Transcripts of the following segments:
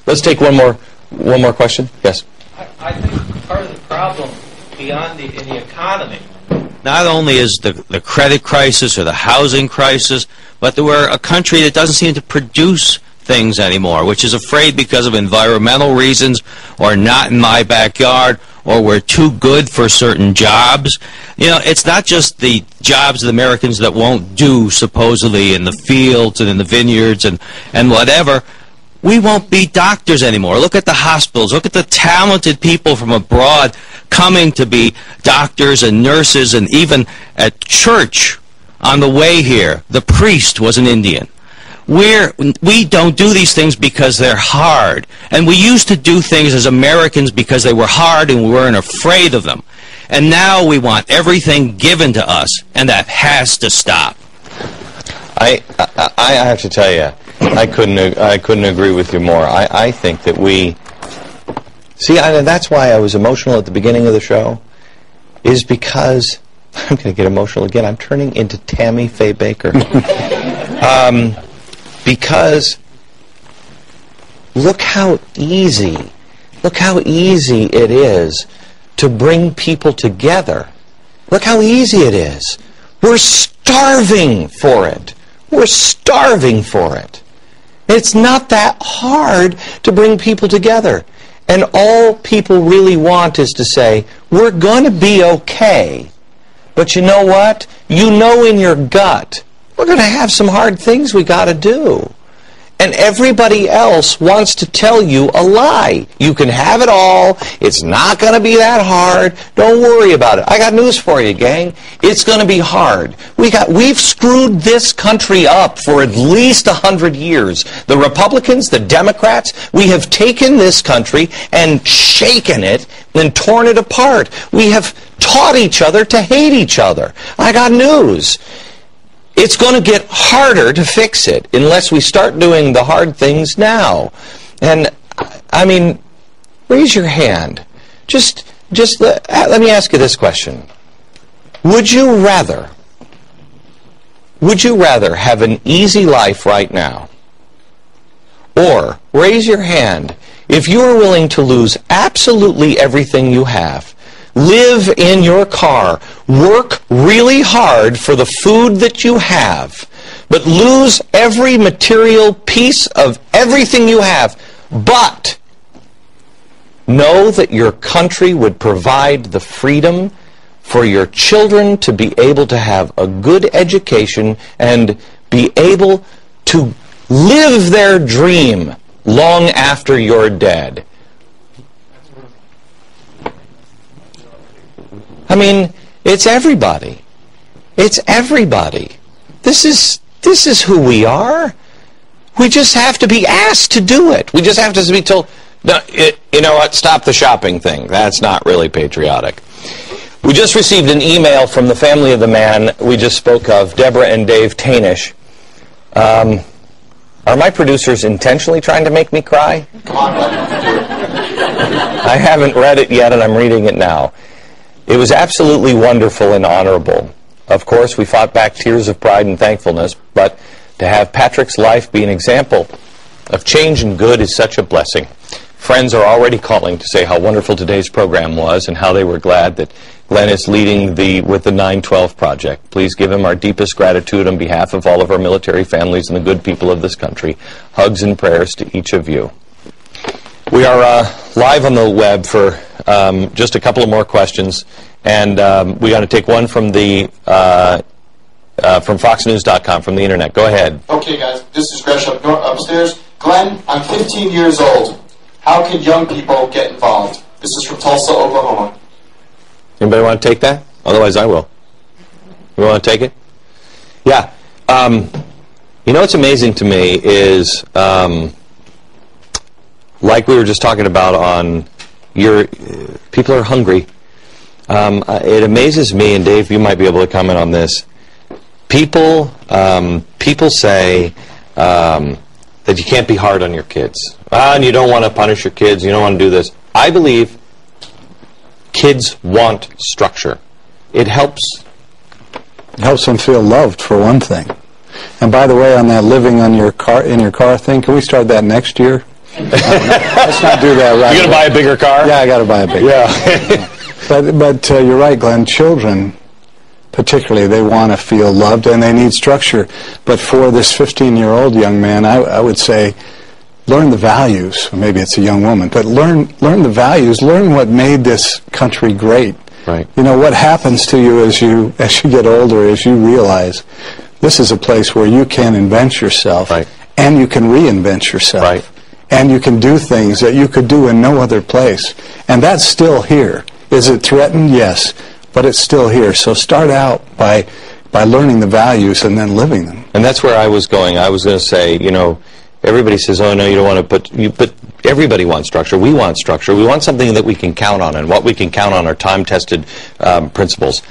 Let's take one more question. Yes. I think part of the problem beyond in the economy, not only is the credit crisis or the housing crisis, but that we're a country that doesn't seem to produce things anymore, which is afraid because of environmental reasons, or not in my backyard, or we're too good for certain jobs. You know, it's not just the jobs of the Americans that won't do, supposedly, in the fields and in the vineyards and whatever. We won't be doctors anymore. Look at the hospitals. Look at the talented people from abroad coming to be doctors and nurses, and even at church on the way here, the priest was an Indian. We don't do these things because they're hard. And we used to do things as Americans because they were hard and we weren't afraid of them. And now we want everything given to us, and that has to stop. I have to tell you, I couldn't agree with you more. I think that we... See, that's why I was emotional at the beginning of the show, is because... I'm going to get emotional again. I'm turning into Tammy Faye Baker. Because look how easy it is to bring people together. Look how easy it is. We're starving for it. We're starving for it. It's not that hard to bring people together. And all people really want is to say, we're going to be okay. But you know what? You know in your gut, we're going to have some hard things we got to do. And everybody else wants to tell you a lie. You can have it all. It's not going to be that hard. Don't worry about it. I got news for you, gang. It's going to be hard. We've screwed this country up for at least 100 years. The Republicans, the Democrats, we have taken this country and shaken it and torn it apart. We have taught each other to hate each other. I got news. It's going to get harder to fix it unless we start doing the hard things now. And, I mean, raise your hand. Just let me ask you this question. Would you rather have an easy life right now? Or, raise your hand, if you are willing to lose absolutely everything you have, live in your car, work really hard for the food that you have, but lose every material piece of everything you have, but know that your country would provide the freedom for your children to be able to have a good education and be able to live their dream long after you're dead. I mean, it's everybody. It's everybody. This is who we are. We just have to be asked to do it. We just have to be told, no, you know what, stop the shopping thing. That's not really patriotic. We just received an email from the family of the man we just spoke of, Deborah and Dave Tainish. Are my producers intentionally trying to make me cry? I haven't read it yet, and I'm reading it now. It was absolutely wonderful and honorable. Of course, we fought back tears of pride and thankfulness, but to have Patrick's life be an example of change and good is such a blessing. Friends are already calling to say how wonderful today's program was and how they were glad that Glenn is leading with the 912 Project. Please give him our deepest gratitude on behalf of all of our military families and the good people of this country. Hugs and prayers to each of you. We are live on the web for just a couple of more questions, and we got to take one from the from FoxNews.com, from the internet. Go ahead. Okay, guys, this is Gresh upstairs. Glenn, I'm 15 years old. How can young people get involved? This is from Tulsa, Oklahoma. Anybody want to take that? Otherwise, I will. You want to take it? Yeah. You know what's amazing to me is, like we were just talking about on people are hungry. It amazes me, and Dave, you might be able to comment on this. People say that you can't be hard on your kids. And you don't want to punish your kids. You don't want to do this. I believe kids want structure. It helps. It helps them feel loved, for one thing. And by the way, on that living on your car in your car thing, can we start that next year? Let's not do that right You gonna buy a bigger car? Yeah, I got to buy a bigger Yeah. But you're right, Glenn. Children, particularly, they want to feel loved and they need structure. But for this 15-year-old young man, I would say, learn the values. Or maybe it's a young woman, but learn the values. Learn what made this country great. Right. You know, what happens to you as you get older, as you realize this is a place where you can invent yourself, right, and you can reinvent yourself. Right. And you can do things that you could do in no other place. And that's still here. Is it threatened? Yes. But it's still here. So start out by learning the values and then living them. And that's where I was going. I was going to say, you know, everybody says, oh, no, you don't want to, but everybody wants structure. We want structure. We want something that we can count on, and what we can count on are time-tested principles.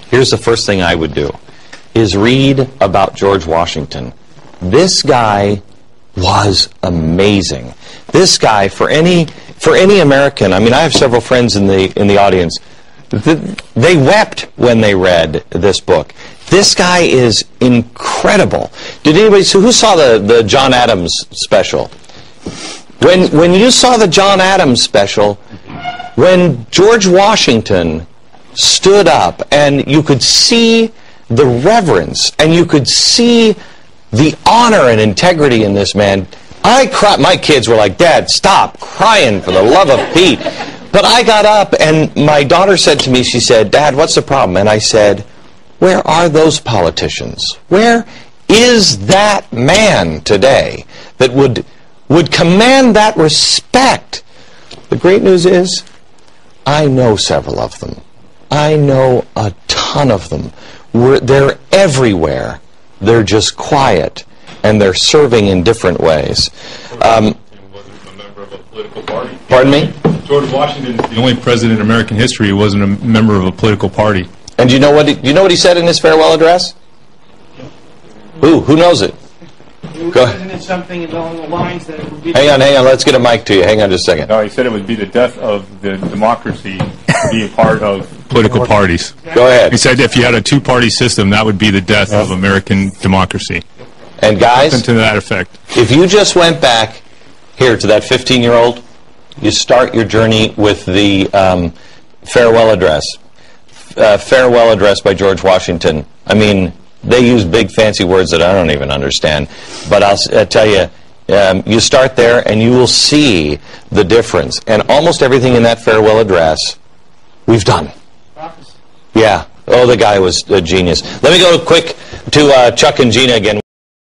Here's the first thing I would do, is read about George Washington. This guy was amazing. This guy, for any American, I mean, I have several friends in the audience, they wept when they read this book. This guy is incredible. Did anybody, so who saw the John Adams special? When you saw the John Adams special, when George Washington stood up and you could see the reverence and you could see the honor and integrity in this man, I cried. My kids were like, Dad, stop crying for the love of Pete. But I got up and my daughter said to me, she said, Dad, what's the problem? And I said, where are those politicians? Where is that man today that would command that respect? The great news is, I know several of them. I know a ton of them. They're everywhere. They're just quiet, and they're serving in different ways. Wasn't a member of a political party. Pardon me? George Washington is the only president in American history who wasn't a member of a political party. And do you know what he said in his farewell address? Who knows it? Go ahead. Isn't it something along the lines that it would be... Hang on. Let's get a mic to you. Hang on just a second. No, he said it would be the death of the democracy to be a part of political parties. Go ahead. He said if you had a two-party system, that would be the death of American democracy. And guys, something to that effect. If you just went back here to that 15-year-old, you start your journey with the farewell address. Farewell address by George Washington. I mean, they use big fancy words that I don't even understand. But I'll tell you, you start there and you will see the difference. And almost everything in that farewell address, we've done. Yeah. Oh, the guy was a genius. Let me go quick to Chuck and Gina again.